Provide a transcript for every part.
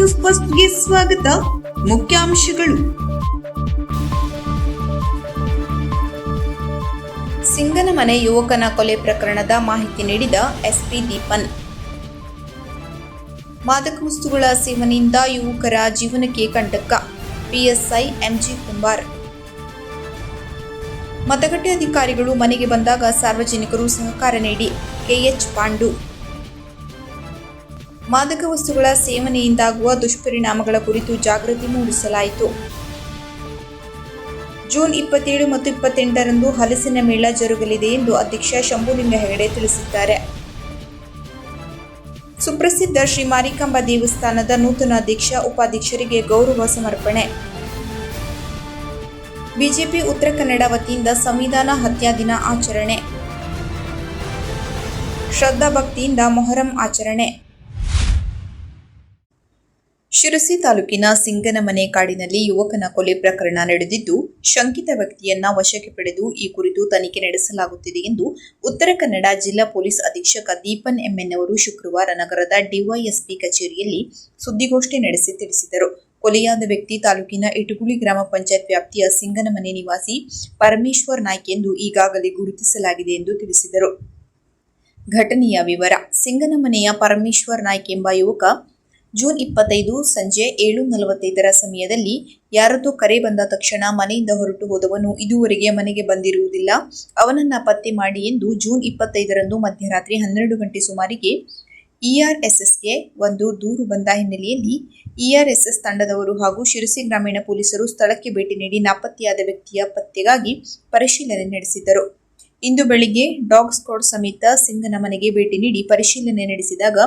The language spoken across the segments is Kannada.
ನ್ಯೂಸ್ ಫಸ್ಟ್ಗೆ ಸ್ವಾಗತ. ಮುಖ್ಯಾಂಶಗಳು. ಸಿಂಗನಮನೆ ಯುವಕನ ಕೊಲೆ ಪ್ರಕರಣದ ಮಾಹಿತಿ ನೀಡಿದ ಎಸ್ಪಿ ದೀಪನ್. ಮಾದಕ ವಸ್ತುಗಳ ಸೇವನೆಯಿಂದ ಯುವಕರ ಜೀವನಕ್ಕೆ ಕಂಟಕ. PSI MG Kumbar. ಮತಗಟ್ಟೆ ಅಧಿಕಾರಿಗಳು ಮನೆಗೆ ಬಂದಾಗ ಸಾರ್ವಜನಿಕರು ಸಹಕಾರ ನೀಡಿ. ಕೆಎಚ್ ಪಾಂಡು. ಮಾದಕ ವಸ್ತುಗಳ ಸೇವನೆಯಿಂದಾಗುವ ದುಷ್ಪರಿಣಾಮಗಳ ಕುರಿತು ಜಾಗೃತಿ ಮೂಡಿಸಲಾಯಿತು. ಜೂನ್ 27 ಮತ್ತು 28ರಂದು ಹಲಸಿನ ಮೇಳ ಜರುಗಲಿದೆ ಎಂದು ಅಧ್ಯಕ್ಷ ಶಂಭುಲಿಂಗ ಹೆಗಡೆ ತಿಳಿಸಿದ್ದಾರೆ. ಸುಪ್ರಸಿದ್ಧ ಶ್ರೀ ಮಾರಿಕಾಂಬಾ ದೇವಸ್ಥಾನದ ನೂತನ ಅಧ್ಯಕ್ಷ ಉಪಾಧ್ಯಕ್ಷರಿಗೆ ಗೌರವ ಸಮರ್ಪಣೆ. ಬಿಜೆಪಿ ಉತ್ತರ ಕನ್ನಡ ವತಿಯಿಂದ ಸಂವಿಧಾನ ಹತ್ಯಾ ದಿನ ಆಚರಣೆ. ಶ್ರದ್ಧಾ ಭಕ್ತಿಯಿಂದ ಮೊಹರಂ ಆಚರಣೆ. ಶಿರಸಿ ತಾಲೂಕಿನ ಸಿಂಗನಮನೆ ಕಾಡಿನಲ್ಲಿ ಯುವಕನ ಕೊಲೆ ಪ್ರಕರಣ ನಡೆದಿದ್ದು, ಶಂಕಿತ ವ್ಯಕ್ತಿಯನ್ನ ವಶಕ್ಕೆ ಪಡೆದು ಈ ಕುರಿತು ತನಿಖೆ ನಡೆಸಲಾಗುತ್ತಿದೆ ಎಂದು ಉತ್ತರ ಕನ್ನಡ ಜಿಲ್ಲಾ ಪೊಲೀಸ್ ಅಧೀಕ್ಷಕ ದೀಪನ್ ಎಂಎನ್ ಅವರು ಶುಕ್ರವಾರ ನಗರದ ಡಿವೈಎಸ್ಪಿ ಕಚೇರಿಯಲ್ಲಿ ಸುದ್ದಿಗೋಷ್ಠಿ ನಡೆಸಿ ತಿಳಿಸಿದರು. ಕೊಲೆಯಾದ ವ್ಯಕ್ತಿ ತಾಲೂಕಿನ ಇಟಗುಳಿ ಗ್ರಾಮ ಪಂಚಾಯತ್ ವ್ಯಾಪ್ತಿಯ ಸಿಂಗನಮನೆ ನಿವಾಸಿ ಪರಮೇಶ್ವರ್ ನಾಯ್ಕ್ ಎಂದು ಈಗಾಗಲೇ ಗುರುತಿಸಲಾಗಿದೆ ಎಂದು ತಿಳಿಸಿದರು. ಘಟನೆಯ ವಿವರ. ಸಿಂಗನಮನೆಯ ಪರಮೇಶ್ವರ್ ನಾಯ್ಕ್ ಎಂಬ ಯುವಕ ಜೂನ್ 25 ಸಂಜೆ 7:45 ಸಮಯದಲ್ಲಿ ಯಾರದೋ ಕರೆ ಬಂದ ತಕ್ಷಣ ಮನೆಯಿಂದ ಹೊರಟು ಹೋದವನು ಇದುವರೆಗೆ ಮನೆಗೆ ಬಂದಿರುವುದಿಲ್ಲ, ಅವನನ್ನ ಪತ್ತೆ ಮಾಡಿ ಎಂದು ಜೂನ್ 25ರಂದು ಮಧ್ಯರಾತ್ರಿ 12 ಗಂಟೆ ಸುಮಾರಿಗೆ ಇಆರ್ಎಸ್ಎಸ್ಗೆ ಒಂದು ದೂರು ಬಂದ ಹಿನ್ನೆಲೆಯಲ್ಲಿ ಇಆರ್ಎಸ್ಎಸ್ ತಂಡದವರು ಹಾಗೂ ಶಿರಸಿ ಗ್ರಾಮೀಣ ಪೊಲೀಸರು ಸ್ಥಳಕ್ಕೆ ಭೇಟಿ ನೀಡಿ ನಾಪತ್ತೆಯಾದ ವ್ಯಕ್ತಿಯ ಪತ್ತೆಗಾಗಿ ಪರಿಶೀಲನೆ ನಡೆಸಿದರು. ಇಂದು ಬೆಳಿಗ್ಗೆ ಡಾಗ್ ಸ್ಕ್ವಾಡ್ ಸಮೇತ ಸಿಂಗನಮನೆಗೆ ಭೇಟಿ ನೀಡಿ ಪರಿಶೀಲನೆ ನಡೆಸಿದಾಗ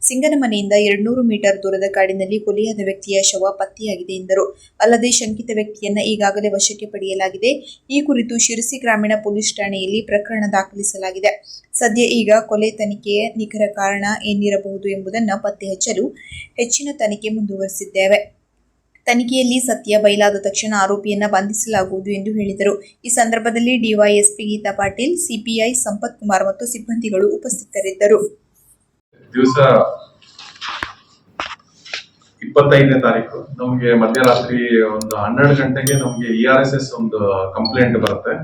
ಸಿಂಗನಮನೆಯಿಂದ 200 ಮೀಟರ್ ದೂರದ ಕಾಡಿನಲ್ಲಿ ಕೊಲೆಯಾದ ವ್ಯಕ್ತಿಯ ಶವ ಪತ್ತೆಯಾಗಿದೆ ಎಂದರು. ಅಲ್ಲದೆ ಶಂಕಿತ ವ್ಯಕ್ತಿಯನ್ನ ಈಗಾಗಲೇ ವಶಕ್ಕೆ ಪಡೆಯಲಾಗಿದೆ. ಈ ಕುರಿತು ಶಿರಸಿ ಗ್ರಾಮೀಣ ಪೊಲೀಸ್ ಠಾಣೆಯಲ್ಲಿ ಪ್ರಕರಣ ದಾಖಲಿಸಲಾಗಿದೆ. ಸದ್ಯ ಈಗ ಕೊಲೆ ತನಿಖೆಯ ನಿಖರ ಕಾರಣ ಏನಿರಬಹುದು ಎಂಬುದನ್ನು ಪತ್ತೆ ಹಚ್ಚಲು ಹೆಚ್ಚಿನ ತನಿಖೆ ಮುಂದುವರೆಸಿದ್ದೇವೆ. ತನಿಖೆಯಲ್ಲಿ ಸತ್ಯ ಬಯಲಾದ ತಕ್ಷಣ ಆರೋಪಿಯನ್ನ ಬಂಧಿಸಲಾಗುವುದು ಎಂದು ಹೇಳಿದರು. ಈ ಸಂದರ್ಭದಲ್ಲಿ ಡಿವೈಎಸ್ಪಿ ಗೀತಾ ಪಾಟೀಲ್, ಸಿಪಿಐ ಸಂಪತ್ ಕುಮಾರ್ ಮತ್ತು ಸಿಬ್ಬಂದಿಗಳು ಉಪಸ್ಥಿತರಿದ್ದರು. ದಿವಸ 25ನೇ ತಾರೀಕು ನಮಗೆ ಮಧ್ಯರಾತ್ರಿ ಒಂದು 12 ಗಂಟೆಗೆ ನಮಗೆ ಇಆರ್ಎಸ್ಎಸ್ ಒಂದು ಕಂಪ್ಲೇಂಟ್ ಬರುತ್ತೆ.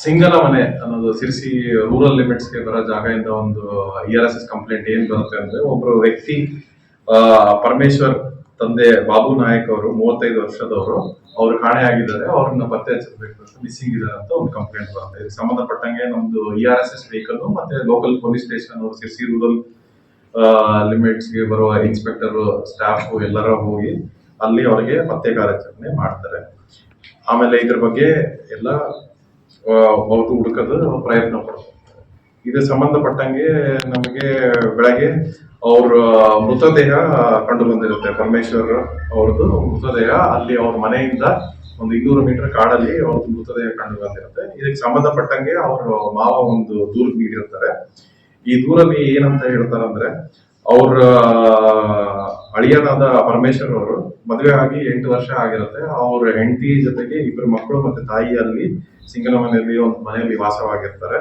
ಸಿಂಗನಮನೆ ಅನ್ನೋದು ಸಿರ್ಸಿ ರೂರಲ್ ಲಿಮಿಟ್ಸ್ಗೆ ಬರೋ ಜಾಗದಿಂದ ಒಂದು ಇಆರ್ಎಸ್ಎಸ್ ಕಂಪ್ಲೇಂಟ್ ಏನ್ ಬರುತ್ತೆ ಅಂದ್ರೆ, ಒಬ್ರು ವ್ಯಕ್ತಿ ಪರಮೇಶ್ವರ್ ತಂದೆ ಬಾಬು ನಾಯಕ್ ಅವರು 35 ವರ್ಷದವರು, ಅವ್ರು ಕಾಣೆ ಆಗಿದ್ದಾರೆ, ಅವ್ರನ್ನ ಪತ್ತೆ ಹಚ್ಚಬೇಕು ಅಂತ, ಮಿಸ್ಸಿಂಗ್ ಇದ್ದಾರೆ ಅಂತ ಒಂದು ಕಂಪ್ಲೇಂಟ್ ಬರುತ್ತೆ. ಇದಕ್ಕೆ ಸಂಬಂಧಪಟ್ಟಂಗೆ ನಮ್ದು ಇಆರ್ಎಸ್ಎಸ್ ವೆಹಿಕಲ್ ಮತ್ತೆ ಲೋಕಲ್ ಪೊಲೀಸ್ ಸ್ಟೇಷನ್ ಅವರು ಸಿರ್ಸಿ ರೂರಲ್ ಲಿಮಿಟ್ಸ್ಗೆ ಬರುವ ಇನ್ಸ್ಪೆಕ್ಟರ್ ಸ್ಟಾಫ್ ಎಲ್ಲರ ಹೋಗಿ ಅಲ್ಲಿ ಅವರಿಗೆ ಪತ್ತೆ ಕಾರ್ಯಾಚರಣೆ ಮಾಡ್ತಾರೆ. ಆಮೇಲೆ ಇದ್ರ ಬಗ್ಗೆ ಎಲ್ಲ ಅವರು ಹುಡುಕದ ಪ್ರಯತ್ನ ಪಡ್ತಾರೆ. ಇದಕ್ಕೆ ಸಂಬಂಧಪಟ್ಟಂಗೆ ನಮಗೆ ಬೆಳಗ್ಗೆ ಅವ್ರ ಮೃತದೇಹ ಕಂಡು ಬಂದಿರುತ್ತೆ. ಪರಮೇಶ್ವರ್ ಅವ್ರದ್ದು ಮೃತದೇಹ ಅಲ್ಲಿ ಅವ್ರ ಮನೆಯಿಂದ ಒಂದು 200 ಮೀಟರ್ ಕಾಡಲ್ಲಿ ಅವ್ರದ್ದು ಮೃತದೇಹ ಕಂಡು ಬಂದಿರುತ್ತೆ. ಇದಕ್ಕೆ ಸಂಬಂಧಪಟ್ಟಂಗೆ ಅವ್ರ ಮಾವ ಒಂದು ದೂರು ನೀಡಿರ್ತಾರೆ. ಈ ದೂರಲ್ಲಿ ಏನಂತ ಹೇಳ್ತಾರೆ ಅಂದ್ರೆ, ಅವ್ರ ಅಳಿಯನಾದ ಪರಮೇಶ್ವರ್ ಅವರು ಮದುವೆ ಆಗಿ 8 ವರ್ಷ ಆಗಿರುತ್ತೆ. ಅವ್ರ ಹೆಂಡತಿ ಜೊತೆಗೆ 2 ಮಕ್ಕಳು ಮತ್ತೆ ತಾಯಿ ಅಲ್ಲಿ ಸಿಂಗನಮನೆಯಲ್ಲಿ ಒಂದು ಮನೆಯಲ್ಲಿ ವಾಸವಾಗಿರ್ತಾರೆ.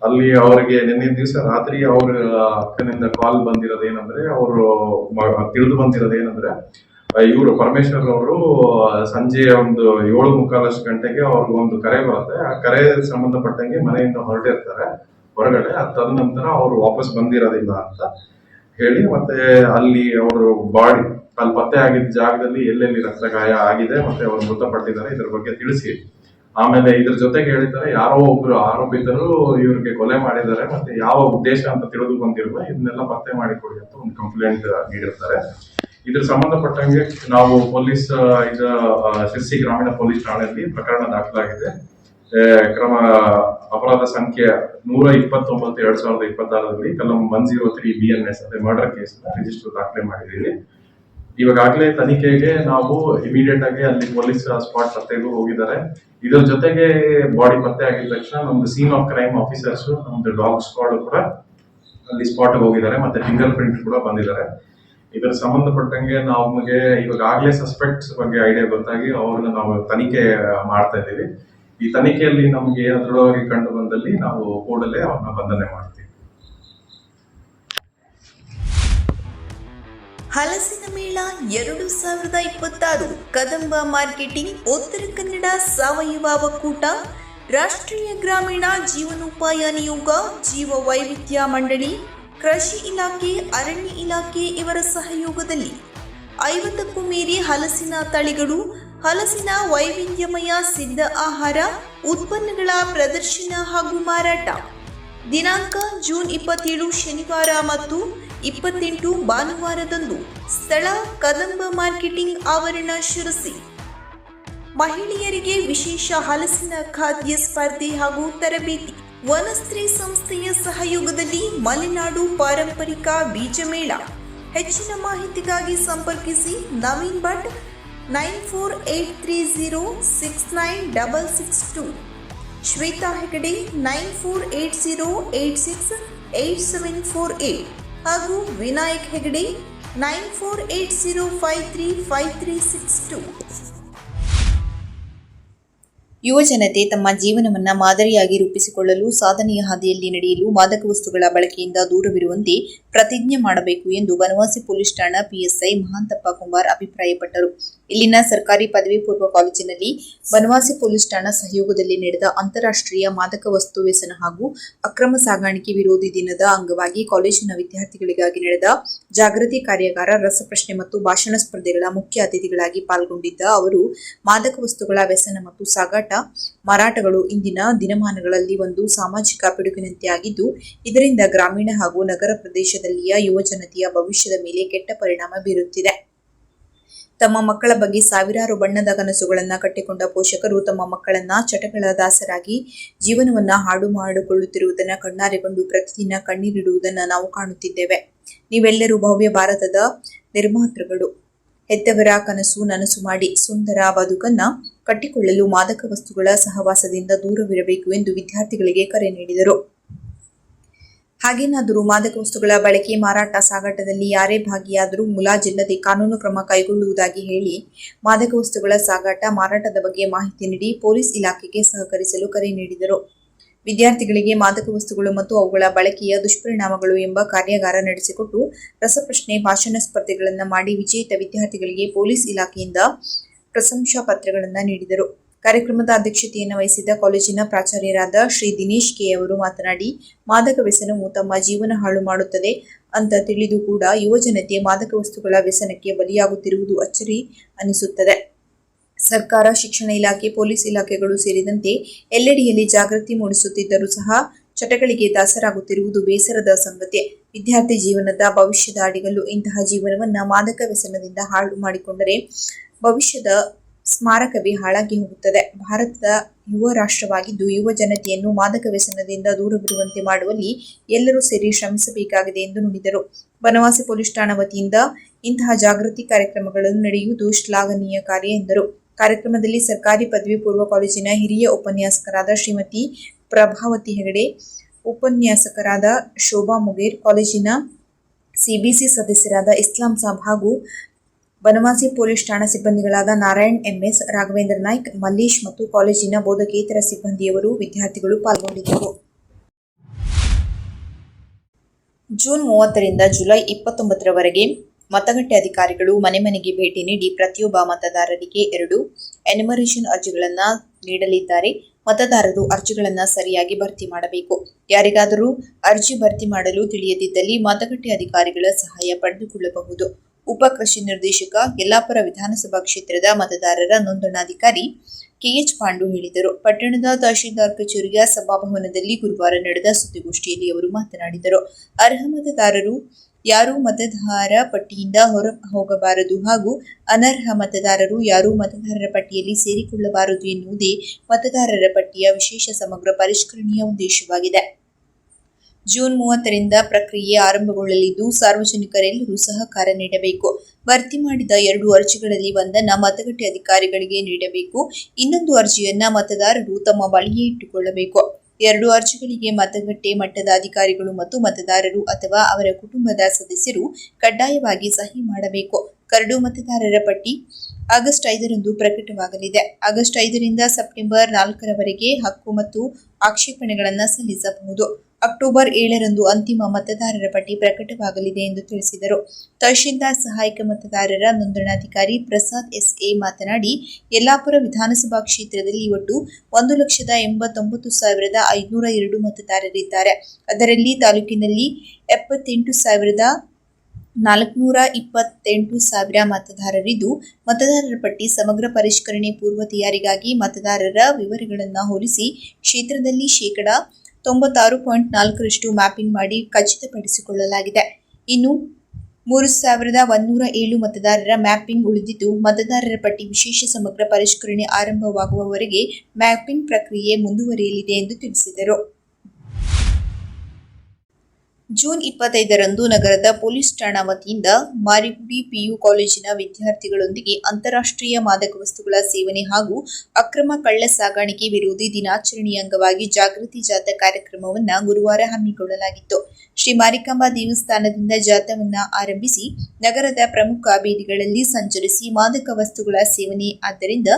ಅಲ್ಲಿ ಅವ್ರಿಗೆ ನಿನ್ನೆ ದಿವಸ ರಾತ್ರಿ ಅವ್ರ ಅಕ್ಕನಿಂದ ಕಾಲ್ ಬಂದಿರೋದು ಏನಂದ್ರೆ, ಅವರು ತಿಳಿದು ಬಂದಿರೋದು ಏನಂದ್ರೆ, ಇವರು ಪರಮೇಶ್ವರ್ ಅವರು ಸಂಜೆ ಒಂದು 7:45 ಗಂಟೆಗೆ ಅವ್ರಿಗೆ ಒಂದು ಕರೆ ಬರುತ್ತೆ. ಆ ಕರೆ ಸಂಬಂಧಪಟ್ಟಂಗೆ ಮನೆಯಿಂದ ಹೊರಟಿರ್ತಾರೆ ಹೊರಗಡೆ. ತದನಂತರ ಅವರು ವಾಪಸ್ ಬಂದಿರೋದಿಲ್ಲ ಅಂತ ಹೇಳಿ, ಮತ್ತೆ ಅಲ್ಲಿ ಅವರು ಬಾಡಿ ಅಲ್ಲಿ ಪತ್ತೆ ಆಗಿದ್ದ ಜಾಗದಲ್ಲಿ ಎಲ್ಲೆಲ್ಲಿ ರಕ್ತಗಾಯ ಆಗಿದೆ ಮತ್ತೆ ಅವರು ಮೃತಪಟ್ಟಿದ್ದಾರೆ ಇದ್ರ ಬಗ್ಗೆ ತಿಳಿಸಿ, ಆಮೇಲೆ ಇದ್ರ ಜೊತೆಗೆ ಹೇಳಿದ್ದಾರೆ ಯಾರೋ ಒಬ್ರು ಆರೋಪಿತರು ಇವ್ರಿಗೆ ಕೊಲೆ ಮಾಡಿದ್ದಾರೆ ಮತ್ತೆ ಯಾವ ಉದ್ದೇಶ ಅಂತ ತಿಳಿದು ಬಂದಿರುವ ಇದನ್ನೆಲ್ಲ ಪತ್ತೆ ಮಾಡಿಕೊಡಿ ಅಂತ ಒಂದು ಕಂಪ್ಲೇಂಟ್ ನೀಡಿರ್ತಾರೆ. ಇದ್ರ ಸಂಬಂಧಪಟ್ಟಂಗೆ ನಾವು ಪೊಲೀಸ್ ಸಿರ್ಸಿ ಗ್ರಾಮೀಣ ಪೊಲೀಸ್ ಠಾಣೆಯಲ್ಲಿ ಪ್ರಕರಣ ದಾಖಲಾಗಿದೆ. ಕ್ರಮ ಅಪರಾಧ ಸಂಖ್ಯೆ 129/2026 ಕಲಂ 103 BNS ಅದೇ ಮರ್ಡರ್ ಕೇಸ್ ರಿಜಿಸ್ಟರ್ ದಾಖಲೆ ಮಾಡಿದ್ದೀವಿ. ಇವಾಗಲೇ ತನಿಖೆಗೆ ನಾವು ಇಮಿಡಿಯೇಟ್ ಆಗಿ ಅಲ್ಲಿ ಪೊಲೀಸ್ ಸ್ಪಾಟ್ ಪತ್ತೆಗೂ ಹೋಗಿದ್ದಾರೆ. ಇದರ ಜೊತೆಗೆ ಬಾಡಿ ಪತ್ತೆ ಆಗಿದ ತಕ್ಷಣ ನಮ್ದು ಸೀನ್ ಆಫ್ ಕ್ರೈಮ್ ಆಫೀಸರ್ಸ್, ನಮ್ದು ಡಾಗ್ ಸ್ಕ್ವಾಡ್ ಕೂಡ ಅಲ್ಲಿ ಸ್ಪಾಟ್ ಹೋಗಿದ್ದಾರೆ, ಮತ್ತೆ ಫಿಂಗರ್ ಪ್ರಿಂಟ್ ಕೂಡ ಬಂದಿದ್ದಾರೆ. ಇದರ ಸಂಬಂಧಪಟ್ಟಂಗೆ ನಮಗೆ ಇವಾಗಲೇ ಸಸ್ಪೆಕ್ಟ್ಸ್ ಬಗ್ಗೆ ಐಡಿಯಾ ಗೊತ್ತಾಗಿ ಅವ್ರನ್ನ ನಾವು ತನಿಖೆ ಮಾಡ್ತಾ ಇದ್ದೀವಿ. ಈ ತನಿಖೆಯಲ್ಲಿ ನಮ್ಗೆ ದೃಢವಾಗಿ ಕಂಡು ಬಂದಲ್ಲಿ ನಾವು ಕೂಡಲೇ ಅವ್ರನ್ನ ಬಂಧನೆ ಮಾಡ್ತೀವಿ. ಹಲಸಿನ ಮೇಳ 2026 ಕದಂಬ ಮಾರ್ಕೆಟಿಂಗ್, ಉತ್ತರ ಕನ್ನಡ ಸಾವಯವ ಒಕ್ಕೂಟ, ರಾಷ್ಟ್ರೀಯ ಗ್ರಾಮೀಣ ಜೀವನೋಪಾಯ ನಿಯೋಗ, ಜೀವ ವೈವಿಧ್ಯ ಮಂಡಳಿ, ಕೃಷಿ ಇಲಾಖೆ, ಅರಣ್ಯ ಇಲಾಖೆ ಇವರ ಸಹಯೋಗದಲ್ಲಿ 50ಕ್ಕೂ ಮೀರಿ ಹಲಸಿನ ತಳಿಗಳು, ಹಲಸಿನ ವೈವಿಧ್ಯಮಯ ಸಿದ್ಧ ಆಹಾರ ಉತ್ಪನ್ನಗಳ ಪ್ರದರ್ಶನ ಹಾಗೂ ಮಾರಾಟ. ದಿನಾಂಕ ಜೂನ್ 27 ಶನಿವಾರ ಮತ್ತು 28 ಭಾನುವಾರದಂದು. ಸ್ಥಳ ಕದಂಬ ಮಾರ್ಕೆಟಿಂಗ್ ಆವರಣ, ಶಿರಸಿ. ಮಹಿಳೆಯರಿಗೆ ವಿಶೇಷ ಹಲಸಿನ ಖಾದ್ಯ ಸ್ಪರ್ಧೆ ಹಾಗೂ ತರಬೇತಿ. ವನಸ್ತ್ರೀ ಸಂಸ್ಥೆಯ ಸಹಯೋಗದಲ್ಲಿ ಮಲೆನಾಡು ಪಾರಂಪರಿಕ ಬೀಜ ಮೇಳ. ಹೆಚ್ಚಿನ ಮಾಹಿತಿಗಾಗಿ ಸಂಪರ್ಕಿಸಿ ನವೀನ್ ಭಟ್ 9483069662, ಶ್ವೇತಾ ಹೆಗಡೆ 9480868748 ಹಾಗೂ ವಿನಾಯಕ್ ಹೆಗಡೆ 9480535362. ಯುವ ಜನತೆ ತಮ್ಮ ಜೀವನವನ್ನ ಮಾದರಿಯಾಗಿ ರೂಪಿಸಿಕೊಳ್ಳಲು ಸಾಧನೆಯ ಹಾದಿಯಲ್ಲಿ ನಡೆಯಲು ಮಾದಕ ವಸ್ತುಗಳ ಬಳಕೆಯಿಂದ ದೂರವಿರುವಂತೆ ಪ್ರತಿಜ್ಞೆ ಮಾಡಬೇಕು ಎಂದು ಬನವಾಸಿ ಪೊಲೀಸ್ ಠಾಣಾ ಪಿಎಸ್ಐ ಮಹಾಂತಪ್ಪ ಕುಂಬಾರ್ ಅಭಿಪ್ರಾಯಪಟ್ಟರು. ಇಲ್ಲಿನ ಸರ್ಕಾರಿ ಪದವಿ ಪೂರ್ವ ಕಾಲೇಜಿನಲ್ಲಿ ಬನವಾಸಿ ಪೊಲೀಸ್ ಠಾಣಾ ಸಹಯೋಗದಲ್ಲಿ ನಡೆದ ಅಂತಾರಾಷ್ಟ್ರೀಯ ಮಾದಕ ವಸ್ತು ವ್ಯಸನ ಹಾಗೂ ಅಕ್ರಮ ಸಾಗಾಣಿಕೆ ವಿರೋಧಿ ದಿನದ ಅಂಗವಾಗಿ ಕಾಲೇಜಿನ ವಿದ್ಯಾರ್ಥಿಗಳಿಗಾಗಿ ನಡೆದ ಜಾಗೃತಿ ಕಾರ್ಯಾಗಾರ, ರಸಪ್ರಶ್ನೆ ಮತ್ತು ಭಾಷಣ ಸ್ಪರ್ಧೆಗಳ ಮುಖ್ಯ ಅತಿಥಿಗಳಾಗಿ ಪಾಲ್ಗೊಂಡಿದ್ದ ಅವರು, ಮಾದಕ ವಸ್ತುಗಳ ವ್ಯಸನ ಮತ್ತು ಸಾಗಾಟ ಮಾರಾಟಗಳು ಇಂದಿನ ದಿನಮಾನಗಳಲ್ಲಿ ಒಂದು ಸಾಮಾಜಿಕ ಪಿಡುಗಿನಂತೆ ಆಗಿದ್ದು, ಇದರಿಂದ ಗ್ರಾಮೀಣ ಹಾಗೂ ನಗರ ಪ್ರದೇಶದಲ್ಲಿಯ ಯುವ ಜನತೆಯ ಭವಿಷ್ಯದ ಮೇಲೆ ಕೆಟ್ಟ ಪರಿಣಾಮ ಬೀರುತ್ತಿದೆ. ತಮ್ಮ ಮಕ್ಕಳ ಬಗ್ಗೆ ಸಾವಿರಾರು ಬಣ್ಣದ ಕನಸುಗಳನ್ನ ಕಟ್ಟಿಕೊಂಡ ಪೋಷಕರು ತಮ್ಮ ಮಕ್ಕಳನ್ನ ಚಟಗಳ ದಾಸರಾಗಿ ಜೀವನವನ್ನ ಹಾಳು ಮಾಡಿಕೊಳ್ಳುತ್ತಿರುವುದನ್ನು ಕಣ್ಣಾರೆ ಕಂಡು ಪ್ರತಿದಿನ ಕಣ್ಣೀರಿಡುವುದನ್ನು ನಾವು ಕಾಣುತ್ತಿದ್ದೇವೆ. ನೀವೆಲ್ಲರೂ ಭವ್ಯ ಭಾರತದ ನಿರ್ಮಾತೃಗಳು. ಹೆತ್ತವರ ಕನಸು ನನಸು ಮಾಡಿ ಸುಂದರ ಬದುಕನ್ನ ಕಟ್ಟಿಕೊಳ್ಳಲು ಮಾದಕ ವಸ್ತುಗಳ ಸಹವಾಸದಿಂದ ದೂರವಿರಬೇಕು ಎಂದು ವಿದ್ಯಾರ್ಥಿಗಳಿಗೆ ಕರೆ ನೀಡಿದರು. ಹಾಗೇನಾದರೂ ಮಾದಕ ವಸ್ತುಗಳ ಬಳಕೆ, ಮಾರಾಟ, ಸಾಗಾಟದಲ್ಲಿ ಯಾರೇ ಭಾಗಿಯಾದರೂ ಮುಲಾಜಿಲ್ಲದೆ ಕಾನೂನು ಕ್ರಮ ಕೈಗೊಳ್ಳುವುದಾಗಿ ಹೇಳಿ ಮಾದಕ ವಸ್ತುಗಳ ಸಾಗಾಟ, ಮಾರಾಟದ ಬಗ್ಗೆ ಮಾಹಿತಿ ನೀಡಿ ಪೊಲೀಸ್ ಇಲಾಖೆಗೆ ಸಹಕರಿಸಲು ಕರೆ ನೀಡಿದರು. ವಿದ್ಯಾರ್ಥಿಗಳಿಗೆ ಮಾದಕ ವಸ್ತುಗಳು ಮತ್ತು ಅವುಗಳ ಬಳಕೆಯ ದುಷ್ಪರಿಣಾಮಗಳು ಎಂಬ ಕಾರ್ಯಾಗಾರ ನಡೆಸಿಕೊಟ್ಟು ರಸಪ್ರಶ್ನೆ, ಭಾಷಣ ಸ್ಪರ್ಧೆಗಳನ್ನು ಮಾಡಿ ವಿಜೇತ ವಿದ್ಯಾರ್ಥಿಗಳಿಗೆ ಪೊಲೀಸ್ ಇಲಾಖೆಯಿಂದ ಪ್ರಶಂಸಾ ಪತ್ರಗಳನ್ನು ನೀಡಿದರು. ಕಾರ್ಯಕ್ರಮದ ಅಧ್ಯಕ್ಷತೆಯನ್ನು ವಹಿಸಿದ್ದ ಕಾಲೇಜಿನ ಪ್ರಾಚಾರ್ಯರಾದ ಶ್ರೀ ದಿನೇಶ್ ಕೆ ಅವರು ಮಾತನಾಡಿ, ಮಾದಕ ವ್ಯಸನವು ತಮ್ಮ ಜೀವನ ಹಾಳು ಮಾಡುತ್ತದೆ ಅಂತ ತಿಳಿದು ಕೂಡ ಯುವ ಜನತೆ ಮಾದಕ ವಸ್ತುಗಳ ವ್ಯಸನಕ್ಕೆ ಬಲಿಯಾಗುತ್ತಿರುವುದು ಅಚ್ಚರಿ ಅನಿಸುತ್ತದೆ. ಸರ್ಕಾರ, ಶಿಕ್ಷಣ ಇಲಾಖೆ, ಪೊಲೀಸ್ ಇಲಾಖೆಗಳು ಸೇರಿದಂತೆ ಎಲ್ಲೆಡೆಯಲ್ಲಿ ಜಾಗೃತಿ ಮೂಡಿಸುತ್ತಿದ್ದರೂ ಸಹ ಚಟಗಳಿಗೆ ದಾಸರಾಗುತ್ತಿರುವುದು ಬೇಸರದ ಸಂಗತಿ. ವಿದ್ಯಾರ್ಥಿ ಜೀವನದ ಭವಿಷ್ಯದ ಅಡಿಗಲ್ಲು. ಇಂತಹ ಜೀವನವನ್ನ ಮಾದಕ ವ್ಯಸನದಿಂದ ಹಾಳು ಮಾಡಿಕೊಂಡರೆ ಭವಿಷ್ಯದ ಸ್ಮಾರಕವೇ ಹಾಳಾಗಿ ಹೋಗುತ್ತದೆ. ಭಾರತದ ಯುವ ರಾಷ್ಟ್ರವಾಗಿದ್ದು ಯುವ ಜನತೆಯನ್ನು ಮಾದಕ ವ್ಯಸನದಿಂದ ದೂರವಿರುವಂತೆ ಮಾಡುವಲ್ಲಿ ಎಲ್ಲರೂ ಸೇರಿ ಶ್ರಮಿಸಬೇಕಾಗಿದೆ ಎಂದು ನುಡಿದರು. ಬನವಾಸಿ ಪೊಲೀಸ್ ಠಾಣಾ ವತಿಯಿಂದ ಇಂತಹ ಜಾಗೃತಿ ಕಾರ್ಯಕ್ರಮಗಳನ್ನು ನಡೆಯುವುದು ಶ್ಲಾಘನೀಯ ಕಾರ್ಯ ಎಂದರು. ಕಾರ್ಯಕ್ರಮದಲ್ಲಿ ಸರ್ಕಾರಿ ಪದವಿ ಪೂರ್ವ ಕಾಲೇಜಿನ ಹಿರಿಯ ಉಪನ್ಯಾಸಕರಾದ ಶ್ರೀಮತಿ ಪ್ರಭಾವತಿ ಹೆಗಡೆ, ಉಪನ್ಯಾಸಕರಾದ ಶೋಭಾ ಮುಗೇರ್, ಕಾಲೇಜಿನ ಸಿಬಿಸಿ ಸದಸ್ಯರಾದ ಇಸ್ಲಾಂ ಸಾಬ್ ಹಾಗೂ ಬನವಾಸಿ ಪೊಲೀಸ್ ಠಾಣಾ ಸಿಬ್ಬಂದಿಗಳಾದ ನಾರಾಯಣ್ ಎಂಎಸ್, ರಾಘವೇಂದ್ರ ನಾಯ್ಕ್, ಮಲ್ಲೇಶ್ ಮತ್ತು ಕಾಲೇಜಿನ ಬೋಧಕೇತರ ಸಿಬ್ಬಂದಿಯವರು, ವಿದ್ಯಾರ್ಥಿಗಳು ಪಾಲ್ಗೊಂಡಿದ್ದರು. ಜೂನ್ 30ರಿಂದ ಜುಲೈ 29ರವರೆಗೆ ಮತಗಟ್ಟೆ ಅಧಿಕಾರಿಗಳು ಮನೆ ಮನೆಗೆ ಭೇಟಿ ನೀಡಿ ಪ್ರತಿಯೊಬ್ಬ ಮತದಾರರಿಗೆ 2 ಎನ್ಯುಮರೇಷನ್ ಅರ್ಜಿಗಳನ್ನು ನೀಡಲಿದ್ದಾರೆ. ಮತದಾರರು ಅರ್ಜಿಗಳನ್ನು ಸರಿಯಾಗಿ ಭರ್ತಿ ಮಾಡಬೇಕು. ಯಾರಿಗಾದರೂ ಅರ್ಜಿ ಭರ್ತಿ ಮಾಡಲು ತಿಳಿಯದಿದ್ದಲ್ಲಿ ಮತಗಟ್ಟೆ ಅಧಿಕಾರಿಗಳ ಸಹಾಯ ಪಡೆದುಕೊಳ್ಳಬಹುದು. ಉಪ ಕೃಷಿ ನಿರ್ದೇಶಕ, ಯಲ್ಲಾಪುರ ವಿಧಾನಸಭಾ ಕ್ಷೇತ್ರದ ಮತದಾರರ ನೋಂದಣಾಧಿಕಾರಿ ಕೆಎಚ್ ಪಾಂಡು ಹೇಳಿದರು. ಪಟ್ಟಣದ ತಹಶೀಲ್ದಾರ್ ಕಚೇರಿಯ ಸಭಾಭವನದಲ್ಲಿ ಗುರುವಾರ ನಡೆದ ಸುದ್ದಿಗೋಷ್ಠಿಯಲ್ಲಿ ಅವರು ಮಾತನಾಡಿದರು. ಅರ್ಹ ಮತದಾರರು ಯಾರೂ ಮತದಾರ ಪಟ್ಟಿಯಿಂದ ಹೊರ ಹೋಗಬಾರದು ಹಾಗೂ ಅನರ್ಹ ಮತದಾರರು ಯಾರೂ ಮತದಾರರ ಪಟ್ಟಿಯಲ್ಲಿ ಸೇರಿಕೊಳ್ಳಬಾರದು ಎನ್ನುವುದೇ ಮತದಾರರ ಪಟ್ಟಿಯ ವಿಶೇಷ ಸಮಗ್ರ ಪರಿಷ್ಕರಣೆಯ ಉದ್ದೇಶವಾಗಿದೆ. ಜೂನ್ 30ರಿಂದ ಪ್ರಕ್ರಿಯೆ ಆರಂಭಗೊಳ್ಳಲಿದ್ದು ಸಾರ್ವಜನಿಕರೆಲ್ಲರೂ ಸಹಕಾರ ನೀಡಬೇಕು. ಭರ್ತಿ ಮಾಡಿದ 2 ಅರ್ಜಿಗಳಲ್ಲಿ ಒಂದನ್ನು ಮತಗಟ್ಟೆ ಅಧಿಕಾರಿಗಳಿಗೆ ನೀಡಬೇಕು. ಇನ್ನೊಂದು ಅರ್ಜಿಯನ್ನ ಮತದಾರರು ತಮ್ಮ ಬಳಿಯೇ ಇಟ್ಟುಕೊಳ್ಳಬೇಕು. 2 ಅರ್ಜಿಗಳಿಗೆ ಮತಗಟ್ಟೆ ಮಟ್ಟದ ಅಧಿಕಾರಿಗಳು ಮತ್ತು ಮತದಾರರು ಅಥವಾ ಅವರ ಕುಟುಂಬದ ಸದಸ್ಯರು ಕಡ್ಡಾಯವಾಗಿ ಸಹಿ ಮಾಡಬೇಕು. ಕರಡು ಮತದಾರರ ಪಟ್ಟಿ ಆಗಸ್ಟ್ 5ರಂದು ಪ್ರಕಟವಾಗಲಿದೆ. ಆಗಸ್ಟ್ 5ರಿಂದ ಸೆಪ್ಟೆಂಬರ್ 4ರವರೆಗೆ ಹಕ್ಕು ಮತ್ತು ಆಕ್ಷೇಪಣೆಗಳನ್ನು ಸಲ್ಲಿಸಬಹುದು. ಅಕ್ಟೋಬರ್ 7ರಂದು ಅಂತಿಮ ಮತದಾರರ ಪಟ್ಟಿ ಪ್ರಕಟವಾಗಲಿದೆ ಎಂದು ತಿಳಿಸಿದರು. ತಹಶೀಲ್ದಾರ್ ಸಹಾಯಕ ಮತದಾರರ ನೋಂದಣಾಧಿಕಾರಿ ಪ್ರಸಾದ್ ಎಸ್ಎ ಮಾತನಾಡಿ, ಯಲ್ಲಾಪುರ ವಿಧಾನಸಭಾ ಕ್ಷೇತ್ರದಲ್ಲಿ ಒಟ್ಟು 1,89,502 ಮತದಾರರಿದ್ದಾರೆ. ಅದರಲ್ಲಿ ತಾಲೂಕಿನಲ್ಲಿ 78,428 ಮತದಾರರಿದ್ದು, ಮತದಾರರ ಪಟ್ಟಿ ಸಮಗ್ರ ಪರಿಷ್ಕರಣೆ ಪೂರ್ವ ತಯಾರಿಗಾಗಿ ಮತದಾರರ ವಿವರಗಳನ್ನು ಹೋಲಿಸಿ ಕ್ಷೇತ್ರದಲ್ಲಿ ಶೇಕಡಾ 96.4% ಮ್ಯಾಪಿಂಗ್ ಮಾಡಿ ಖಚಿತಪಡಿಸಿಕೊಳ್ಳಲಾಗಿದೆ. ಇನ್ನು 3,107 ಮತದಾರರ ಮ್ಯಾಪಿಂಗ್ ಉಳಿದಿದ್ದು, ಮತದಾರರ ಪಟ್ಟಿ ವಿಶೇಷ ಸಮಗ್ರ ಪರಿಷ್ಕರಣೆ ಆರಂಭವಾಗುವವರೆಗೆ ಮ್ಯಾಪಿಂಗ್ ಪ್ರಕ್ರಿಯೆ ಮುಂದುವರಿಯಲಿದೆ ಎಂದು ತಿಳಿಸಿದರು. ಜೂನ್ 25ರಂದು ನಗರದ ಪೊಲೀಸ್ ಠಾಣಾ ವತಿಯಿಂದ ಮಾರಿಗುಡಿ ಪಿಯು ಕಾಲೇಜಿನ ವಿದ್ಯಾರ್ಥಿಗಳೊಂದಿಗೆ ಅಂತಾರಾಷ್ಟ್ರೀಯ ಮಾದಕ ವಸ್ತುಗಳ ಸೇವನೆ ಹಾಗೂ ಅಕ್ರಮ ಕಳ್ಳ ಸಾಗಾಣಿಕೆ ವಿರೋಧಿ ದಿನಾಚರಣೆಯ ಅಂಗವಾಗಿ ಜಾಗೃತಿ ಜಾಥಾ ಕಾರ್ಯಕ್ರಮವನ್ನು ಗುರುವಾರ ಹಮ್ಮಿಕೊಳ್ಳಲಾಗಿತ್ತು. ಶ್ರೀ ಮಾರಿಕಾಂಬಾ ದೇವಸ್ಥಾನದಿಂದ ಜಾಥಾವನ್ನು ಆರಂಭಿಸಿ ನಗರದ ಪ್ರಮುಖ ಬೀದಿಗಳಲ್ಲಿ ಸಂಚರಿಸಿ ಮಾದಕ ವಸ್ತುಗಳ ಸೇವನೆ ಆದ್ದರಿಂದ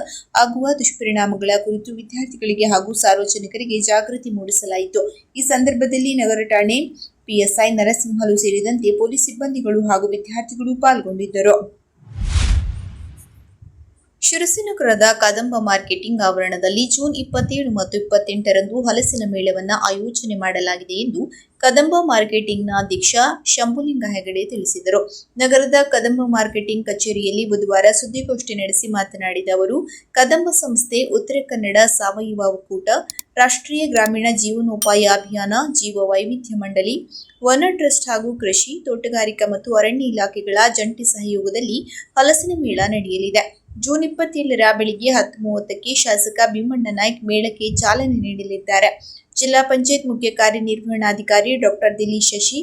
ಆಗುವ ದುಷ್ಪರಿಣಾಮಗಳ ಕುರಿತು ವಿದ್ಯಾರ್ಥಿಗಳಿಗೆ ಹಾಗೂ ಸಾರ್ವಜನಿಕರಿಗೆ ಜಾಗೃತಿ ಮೂಡಿಸಲಾಯಿತು. ಈ ಸಂದರ್ಭದಲ್ಲಿ ನಗರ ಠಾಣೆ ಪಿಎಸ್ಐ ನರಸಿಂಹಲು ಸೇರಿದಂತೆ ಪೊಲೀಸ್ ಸಿಬ್ಬಂದಿಗಳು ಹಾಗೂ ವಿದ್ಯಾರ್ಥಿಗಳು ಪಾಲ್ಗೊಂಡಿದ್ದರು. ಶಿರಸಿನಗರದ ಕದಂಬ ಮಾರ್ಕೆಟಿಂಗ್ ಆವರಣದಲ್ಲಿ ಜೂನ್ 27 ಮತ್ತು 28ರಂದು ಹಲಸಿನ ಮೇಳವನ್ನು ಆಯೋಜನೆ ಮಾಡಲಾಗಿದೆ ಎಂದು ಕದಂಬ ಮಾರ್ಕೆಟಿಂಗ್ನ ಅಧ್ಯಕ್ಷ ಶಂಭುಲಿಂಗ ಹೆಗಡೆ ತಿಳಿಸಿದರು. ನಗರದ ಕದಂಬ ಮಾರ್ಕೆಟಿಂಗ್ ಕಚೇರಿಯಲ್ಲಿ ಬುಧವಾರ ಸುದ್ದಿಗೋಷ್ಠಿ ನಡೆಸಿ ಮಾತನಾಡಿದ ಅವರು, ಕದಂಬ ಸಂಸ್ಥೆ, ಉತ್ತರ ಕನ್ನಡ ಸಾವಯವ ಒಕ್ಕೂಟ, ರಾಷ್ಟ್ರೀಯ ಗ್ರಾಮೀಣ ಜೀವನೋಪಾಯ ಅಭಿಯಾನ, ಜೀವ ವೈವಿಧ್ಯ ಮಂಡಳಿ, ವನ ಟ್ರಸ್ಟ್ ಹಾಗೂ ಕೃಷಿ, ತೋಟಗಾರಿಕಾ ಮತ್ತು ಅರಣ್ಯ ಇಲಾಖೆಗಳ ಜಂಟಿ ಸಹಯೋಗದಲ್ಲಿ ಹಲಸಿನ ಮೇಳ ನಡೆಯಲಿದೆ. ಜೂನ್ 27ರ ಬೆಳಿಗ್ಗೆ 10:30ಕ್ಕೆ ಶಾಸಕ ಭೀಮಣ್ಣ ನಾಯ್ಕ ಮೇಳಕ್ಕೆ ಚಾಲನೆ ನೀಡಲಿದ್ದಾರೆ. ಜಿಲ್ಲಾ ಪಂಚಾಯತ್ ಮುಖ್ಯ ಕಾರ್ಯನಿರ್ವಹಣಾಧಿಕಾರಿ ಡಾಕ್ಟರ್ ದಿಲೀಶ್ ಶಶಿ,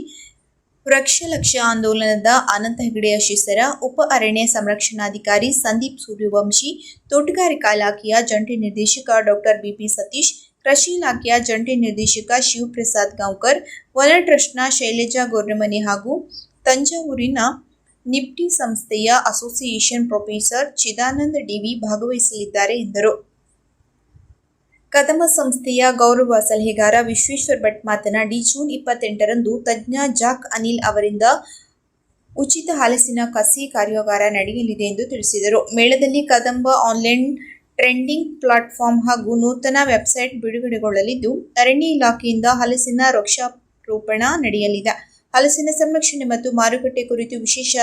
ವೃಕ್ಷಲಕ್ಷ ಆಂದೋಲನದ ಅನಂತ ಹೆಗಡೆ ಶಿಸರ, ಉಪ ಅರಣ್ಯ ಸಂರಕ್ಷಣಾಧಿಕಾರಿ ಸಂದೀಪ್ ಸೂರ್ಯವಂಶಿ, ತೋಟಗಾರಿಕಾ ಇಲಾಖೆಯ ಜಂಟಿ ನಿರ್ದೇಶಕ ಡಾಕ್ಟರ್ ಬಿಪಿ ಸತೀಶ್, ಕೃಷಿ ಇಲಾಖೆಯ ಜಂಟಿ ನಿರ್ದೇಶಕ ಶಿವಪ್ರಸಾದ್ ಗಾಂವ್ಕರ್, ವನ ಟ್ರಸ್ಟ್ನ ಶೈಲಜಾ ಗೋರ್ನಮನೆ ಹಾಗೂ ತಂಜಾವೂರಿನ ನಿಫ್ಟಿ ಸಂಸ್ಥೆಯ ಅಸೋಸಿಯೇಷನ್ ಪ್ರೊಫೆಸರ್ ಚಿದಾನಂದ ಡಿವಿ ಭಾಗವಹಿಸಲಿದ್ದಾರೆ ಎಂದರು. ಕದಂಬ ಸಂಸ್ಥೆಯ ಗೌರವ ಸಲಹೆಗಾರ ವಿಶ್ವೇಶ್ವರ ಭಟ್ ಮಾತನಾಡಿ, ಜೂನ್ 28ರಂದು ತಜ್ಞ ಜಾಕ್ ಅನಿಲ್ ಅವರಿಂದ ಉಚಿತ ಹಲಸಿನ ಕಸಿ ಕಾರ್ಯಾಗಾರ ನಡೆಯಲಿದೆ ಎಂದು ತಿಳಿಸಿದರು. ಮೇಳದಲ್ಲಿ ಕದಂಬ ಆನ್ಲೈನ್ ಟ್ರೆಂಡಿಂಗ್ ಪ್ಲಾಟ್ಫಾರ್ಮ್ ಹಾಗೂ ನೂತನ ವೆಬ್ಸೈಟ್ ಬಿಡುಗಡೆಗೊಳ್ಳಲಿದ್ದು, ಅರಣ್ಯ ಇಲಾಖೆಯಿಂದ ಹಲಸಿನ ವೃಕ್ಷಾರೋಪಣ ನಡೆಯಲಿದೆ. ಹಲಸಿನ ಸಂರಕ್ಷಣೆ ಮತ್ತು ಮಾರುಕಟ್ಟೆ ಕುರಿತು ವಿಶೇಷ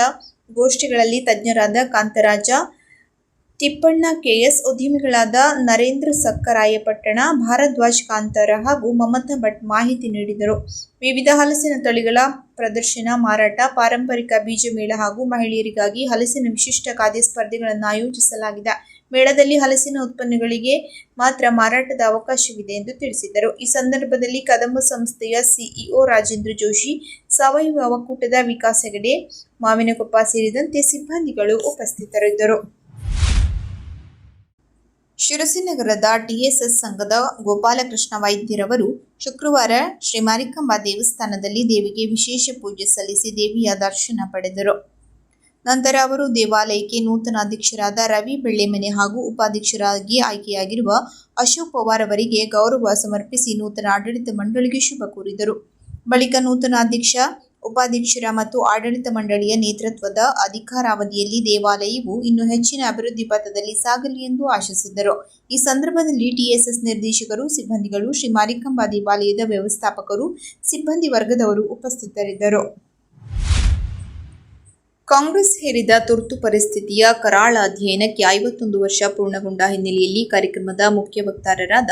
ಗೋಷ್ಠಿಗಳಲ್ಲಿ ತಜ್ಞರಾದ ಕಾಂತರಾಜ ತಿಪ್ಪಣ್ಣ ಕೆಎಸ್, ಉದ್ಯಮಿಗಳಾದ ನರೇಂದ್ರ ಸಕ್ಕರಾಯಪಟ್ಟಣ, ಭಾರದ್ವಾಜ್ ಕಾಂತಾರ ಹಾಗೂ ಮಮತಾ ಭಟ್ ಮಾಹಿತಿ ನೀಡಿದರು. ವಿವಿಧ ಹಲಸಿನ ತಳಿಗಳ ಪ್ರದರ್ಶನ, ಮಾರಾಟ, ಪಾರಂಪರಿಕ ಬೀಜ ಮೇಳ ಹಾಗೂ ಮಹಿಳೆಯರಿಗಾಗಿ ಹಲಸಿನ ವಿಶಿಷ್ಟ ಖಾದ್ಯ ಸ್ಪರ್ಧೆಗಳನ್ನು ಆಯೋಜಿಸಲಾಗಿದೆ. ಮೇಳದಲ್ಲಿ ಹಲಸಿನ ಉತ್ಪನ್ನಗಳಿಗೆ ಮಾತ್ರ ಮಾರಾಟದ ಅವಕಾಶವಿದೆ ಎಂದು ತಿಳಿಸಿದರು. ಈ ಸಂದರ್ಭದಲ್ಲಿ ಕದಂಬ ಸಂಸ್ಥೆಯ ಸಿಇಒ ರಾಜೇಂದ್ರ ಜೋಶಿ, ಸಾವಯವ ಒಕ್ಕೂಟದ ವಿಕಾಸ್ ಹೆಗಡೆ, ಮಾವಿನಕೊಪ್ಪ ಸೇರಿದಂತೆ ಸಿಬ್ಬಂದಿಗಳು ಉಪಸ್ಥಿತರಿದ್ದರು. ಶಿರಸಿನಗರದ ಟಿಎಸ್ಎಸ್ ಸಂಘದ ಗೋಪಾಲಕೃಷ್ಣ ವೈದ್ಯರವರು ಶುಕ್ರವಾರ ಶ್ರೀ ಮಾರಿಕಾಂಬಾ ದೇವಸ್ಥಾನದಲ್ಲಿ ದೇವಿಗೆ ವಿಶೇಷ ಪೂಜೆ ಸಲ್ಲಿಸಿ ದೇವಿಯ ದರ್ಶನ ಪಡೆದರು. ನಂತರ ಅವರು ದೇವಾಲಯಕ್ಕೆ ನೂತನ ಅಧ್ಯಕ್ಷರಾದ ರವಿ ಬೆಳ್ಳೆಮನೆ ಹಾಗೂ ಉಪಾಧ್ಯಕ್ಷರಾಗಿ ಆಯ್ಕೆಯಾಗಿರುವ ಅಶೋಕ್ ಪವಾರ್ ಅವರಿಗೆ ಗೌರವ ಸಮರ್ಪಿಸಿ ನೂತನ ಆಡಳಿತ ಮಂಡಳಿಗೆ ಶುಭ ಕೋರಿದರು. ಬಳಿಕ ನೂತನ ಅಧ್ಯಕ್ಷ, ಉಪಾಧ್ಯಕ್ಷರ ಮತ್ತು ಆಡಳಿತ ಮಂಡಳಿಯ ನೇತೃತ್ವದ ಅಧಿಕಾರಾವಧಿಯಲ್ಲಿ ದೇವಾಲಯವು ಇನ್ನೂ ಹೆಚ್ಚಿನ ಅಭಿವೃದ್ಧಿ ಪಥದಲ್ಲಿ ಸಾಗಲಿ ಎಂದು ಆಶಿಸಿದರು. ಈ ಸಂದರ್ಭದಲ್ಲಿ ಟಿಎಸ್ಎಸ್ ನಿರ್ದೇಶಕರು, ಸಿಬ್ಬಂದಿಗಳು, ಶ್ರೀ ಮಾರಿಕಾಂಬಾ ದೇವಾಲಯದ ವ್ಯವಸ್ಥಾಪಕರು, ಸಿಬ್ಬಂದಿ ವರ್ಗದವರು ಉಪಸ್ಥಿತರಿದ್ದರು. ಕಾಂಗ್ರೆಸ್ ಹೇರಿದ ತುರ್ತು ಪರಿಸ್ಥಿತಿಯ ಕರಾಳ ಅಧ್ಯಯನಕ್ಕೆ 51 ವರ್ಷ ಪೂರ್ಣಗೊಂಡ ಹಿನ್ನೆಲೆಯಲ್ಲಿ ಕಾರ್ಯಕ್ರಮದ ಮುಖ್ಯ ವಕ್ತಾರರಾದ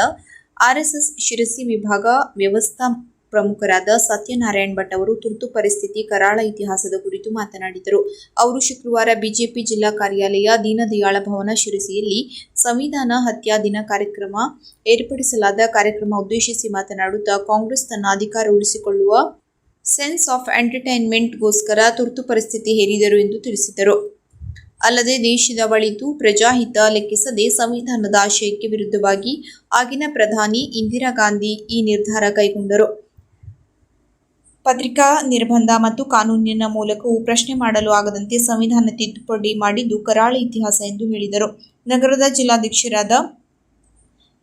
ಆರ್ಎಸ್ಎಸ್ ಶಿರಸಿ ವಿಭಾಗ ವ್ಯವಸ್ಥಾ ಪ್ರಮುಖರಾದ ಸತ್ಯನಾರಾಯಣ ಭಟ್ ಅವರು ತುರ್ತು ಪರಿಸ್ಥಿತಿ ಕರಾಳ ಇತಿಹಾಸದ ಕುರಿತು ಮಾತನಾಡಿದರು. ಅವರು ಶುಕ್ರವಾರ ಬಿಜೆಪಿ ಜಿಲ್ಲಾ ಕಾರ್ಯಾಲಯ, ದೀನದಯಾಳ ಭವನ, ಶಿರಸಿಯಲ್ಲಿ ಸಂವಿಧಾನ ಹತ್ಯಾ ದಿನ ಕಾರ್ಯಕ್ರಮ ಏರ್ಪಡಿಸಲಾದ ಕಾರ್ಯಕ್ರಮ ಉದ್ದೇಶಿಸಿ ಮಾತನಾಡುತ್ತಾ, ಕಾಂಗ್ರೆಸ್ ತನ್ನ ಅಧಿಕಾರ ಉಳಿಸಿಕೊಳ್ಳುವ ಸೆನ್ಸ್ ಆಫ್ ಎಂಟರ್ಟೈನ್ಮೆಂಟ್ಗೋಸ್ಕರ ತುರ್ತು ಪರಿಸ್ಥಿತಿ ಹೇರಿದರು ಎಂದು ತಿಳಿಸಿದರು. ಅಲ್ಲದೆ ದೇಶದ ಒಳಿತು, ಪ್ರಜಾಹಿತ ಲೆಕ್ಕಿಸದೆ ಸಂವಿಧಾನದ ಆಶಯಕ್ಕೆ ವಿರುದ್ಧವಾಗಿ ಆಗಿನ ಪ್ರಧಾನಿ ಇಂದಿರಾ ಗಾಂಧಿ ಈ ನಿರ್ಧಾರ ಕೈಗೊಂಡರು. ಪತ್ರಿಕಾ ನಿರ್ಬಂಧ ಮತ್ತು ಕಾನೂನಿನ ಮೂಲಕವೂ ಪ್ರಶ್ನೆ ಮಾಡಲು ಆಗದಂತೆ ಸಂವಿಧಾನ ತಿದ್ದುಪಡಿ ಮಾಡಿದ್ದು ಕರಾಳ ಇತಿಹಾಸ ಎಂದು ಹೇಳಿದರು. ನಗರದ ಜಿಲ್ಲಾಧ್ಯಕ್ಷರಾದ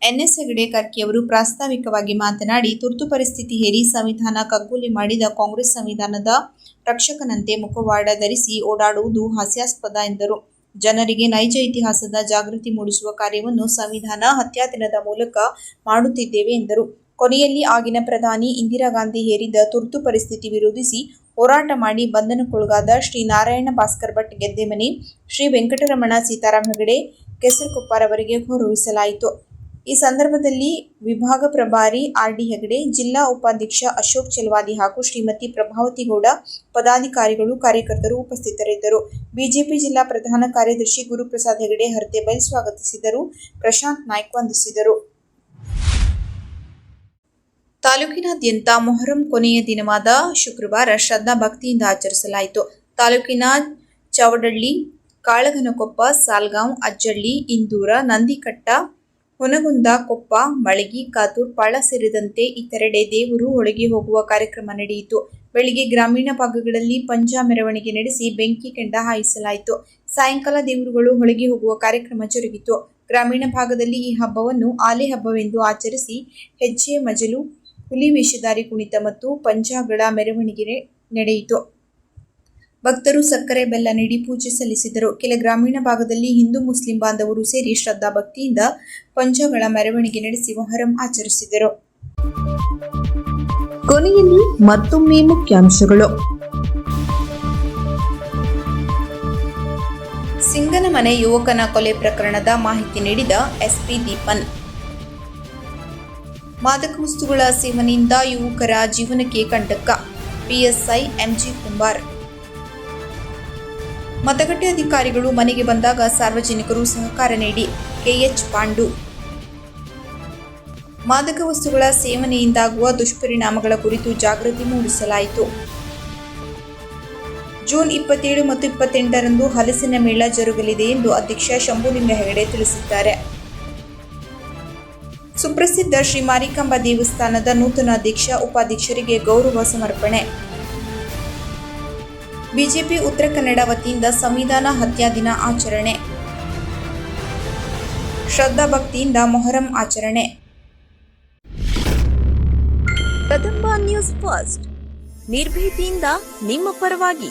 ಎನ್ಎಸ್ ಹೆಗಡೆ ಕರ್ಕಿಯವರು ಪ್ರಾಸ್ತಾವಿಕವಾಗಿ ಮಾತನಾಡಿ, ತುರ್ತು ಪರಿಸ್ಥಿತಿ ಹೇರಿ ಸಂವಿಧಾನ ಕಗ್ಗೊಲೆ ಮಾಡಿದ ಕಾಂಗ್ರೆಸ್ ಸಂವಿಧಾನದ ರಕ್ಷಕನಂತೆ ಮುಖವಾಡ ಧರಿಸಿ ಓಡಾಡುವುದು ಹಾಸ್ಯಾಸ್ಪದ ಎಂದರು. ಜನರಿಗೆ ನೈಜ ಇತಿಹಾಸದ ಜಾಗೃತಿ ಮೂಡಿಸುವ ಕಾರ್ಯವನ್ನು ಸಂವಿಧಾನ ಹತ್ಯಾದಿನದ ಮೂಲಕ ಮಾಡುತ್ತಿದ್ದೇವೆ ಎಂದರು. ಕೊನೆಯಲ್ಲಿ ಆಗಿನ ಪ್ರಧಾನಿ ಇಂದಿರಾ ಗಾಂಧಿ ಹೇರಿದ ತುರ್ತು ಪರಿಸ್ಥಿತಿ ವಿರೋಧಿಸಿ ಹೋರಾಟ ಮಾಡಿ ಬಂಧನಕ್ಕೊಳಗಾದ ಶ್ರೀ ನಾರಾಯಣ ಭಾಸ್ಕರ್ ಭಟ್ ಗೆದ್ದೆಮನೆ, ಶ್ರೀ ವೆಂಕಟರಮಣ ಸೀತಾರಾಮ್ ಹೆಗಡೆ ಕೆಸರಕೊಪ್ಪರವರಿಗೆ ಗೌರವಿಸಲಾಯಿತು. ಈ ಸಂದರ್ಭದಲ್ಲಿ ವಿಭಾಗ ಪ್ರಭಾರಿ ಆರ್.ಡಿ. ಹೆಗಡೆ, ಜಿಲ್ಲಾ ಉಪಾಧ್ಯಕ್ಷ ಅಶೋಕ್ ಚೆಲವಾದಿ ಹಾಗೂ ಶ್ರೀಮತಿ ಪ್ರಭಾವತಿ ಗೌಡ, ಪದಾಧಿಕಾರಿಗಳು, ಕಾರ್ಯಕರ್ತರು ಉಪಸ್ಥಿತರಿದ್ದರು. ಬಿಜೆಪಿ ಜಿಲ್ಲಾ ಪ್ರಧಾನ ಕಾರ್ಯದರ್ಶಿ ಗುರುಪ್ರಸಾದ್ ಹೆಗಡೆ ಹರ್ತೆಬೈಲ್ ಸ್ವಾಗತಿಸಿದರು. ಪ್ರಶಾಂತ್ ನಾಯ್ಕ್ ವಂದಿಸಿದರು. ತಾಲೂಕಿನಾದ್ಯಂತ ಮೊಹರಂ ಕೊನೆಯ ದಿನವಾದ ಶುಕ್ರವಾರ ಶ್ರದ್ಧಾ ಭಕ್ತಿಯಿಂದ ಆಚರಿಸಲಾಯಿತು. ತಾಲೂಕಿನ ಚವಡಳ್ಳಿ, ಕಾಳಗನಕೊಪ್ಪ, ಸಾಲ್ಗಾಂವ್, ಅಜ್ಜಳ್ಳಿ, ಇಂದೂರ, ನಂದಿಕಟ್ಟ, ಹುನಗುಂದ, ಕೊಪ್ಪ, ಮಳಗಿ, ಕಾತೂರ್, ಪಾಳ ಸೇರಿದಂತೆ ಇತರೆಡೆ ದೇವರು ಹೊಳಗಿ ಹೋಗುವ ಕಾರ್ಯಕ್ರಮ ನಡೆಯಿತು. ಬೆಳಿಗ್ಗೆ ಗ್ರಾಮೀಣ ಭಾಗಗಳಲ್ಲಿ ಪಂಜಾ ಮೆರವಣಿಗೆ ನಡೆಸಿ ಬೆಂಕಿ ಕೆಂಡ ಹಾಯಿಸಲಾಯಿತು. ಸಾಯಂಕಾಲ ದೇವರುಗಳು ಹೊಳಗಿ ಹೋಗುವ ಕಾರ್ಯಕ್ರಮ ಜರುಗಿತು. ಗ್ರಾಮೀಣ ಭಾಗದಲ್ಲಿ ಈ ಹಬ್ಬವನ್ನು ಆಲೆ ಹಬ್ಬವೆಂದು ಆಚರಿಸಿ ಹೆಜ್ಜೆ ಮಜಲು, ಹುಲಿ ವೇಷಧಾರಿ ಕುಣಿತ ಮತ್ತು ಪಂಜಾಗಳ ಮೆರವಣಿಗೆ ನಡೆಯಿತು. ಭಕ್ತರು ಸಕ್ಕರೆ ಬೆಲ್ಲ ನೀಡಿ ಪೂಜೆ ಸಲ್ಲಿಸಿದರು. ಕೆಲ ಗ್ರಾಮೀಣ ಭಾಗದಲ್ಲಿ ಹಿಂದೂ ಮುಸ್ಲಿಂ ಬಾಂಧವರು ಸೇರಿ ಶ್ರದ್ಧಾ ಭಕ್ತಿಯಿಂದ ಪಂಜಾಗಳ ಮೆರವಣಿಗೆ ನಡೆಸಿ ಮೊಹರಂ ಆಚರಿಸಿದರು. ಕೊನೆಯಲ್ಲಿ ಮತ್ತೊಮ್ಮೆ ಮುಖ್ಯಾಂಶಗಳು. ಸಿಂಗನಮನೆ ಯುವಕನ ಕೊಲೆ ಪ್ರಕರಣದ ಮಾಹಿತಿ ನೀಡಿದ ಎಸ್ಪಿ ದೀಪನ್. ಮಾದಕ ವಸ್ತುಗಳ ಸೇವನೆಯಿಂದ ಯುವಕರ ಜೀವನಕ್ಕೆ ಕಂಟಕ, ಪಿಎಸ್ಐ ಎಂಜಿ ಕುಂಬಾರ್. ಮತಗಟ್ಟೆ ಅಧಿಕಾರಿಗಳು ಮನೆಗೆ ಬಂದಾಗ ಸಾರ್ವಜನಿಕರು ಸಹಕಾರ ನೀಡಿ, ಕೆಎಚ್ ಪಾಂಡು. ಮಾದಕ ವಸ್ತುಗಳ ಸೇವನೆಯಿಂದಾಗುವ ದುಷ್ಪರಿಣಾಮಗಳ ಕುರಿತು ಜಾಗೃತಿ ಮೂಡಿಸಲಾಯಿತು. ಜೂನ್ 27 ಮತ್ತು 28ರಂದು ಹಲಸಿನ ಮೇಳ ಜರುಗಲಿದೆ ಎಂದು ಅಧ್ಯಕ್ಷ ಶಂಭುಲಿಂಗ ಹೆಗಡೆ ತಿಳಿಸಿದ್ದಾರೆ. ಸುಪ್ರಸಿದ್ಧ ಶ್ರೀ ಮಾರಿಕಾಂಬಾ ದೇವಸ್ಥಾನದ ನೂತನ ಅಧ್ಯಕ್ಷ, ಉಪಾಧ್ಯಕ್ಷರಿಗೆ ಗೌರವ ಸಮರ್ಪಣೆ. ಬಿಜೆಪಿ ಉತ್ತರ ಕನ್ನಡ ವತಿಯಿಂದ ಸಂವಿಧಾನ ಹತ್ಯಾ ದಿನ ಆಚರಣೆ. ಶ್ರದ್ಧಾ ಭಕ್ತಿಯಿಂದ ಮೊಹರಂ ಆಚರಣೆ. ಕದಂಬ ನ್ಯೂಸ್ ಫಸ್ಟ್, ನಿರ್ಭೀತಿಯಿಂದ ನಿಮ್ಮ ಪರವಾಗಿ.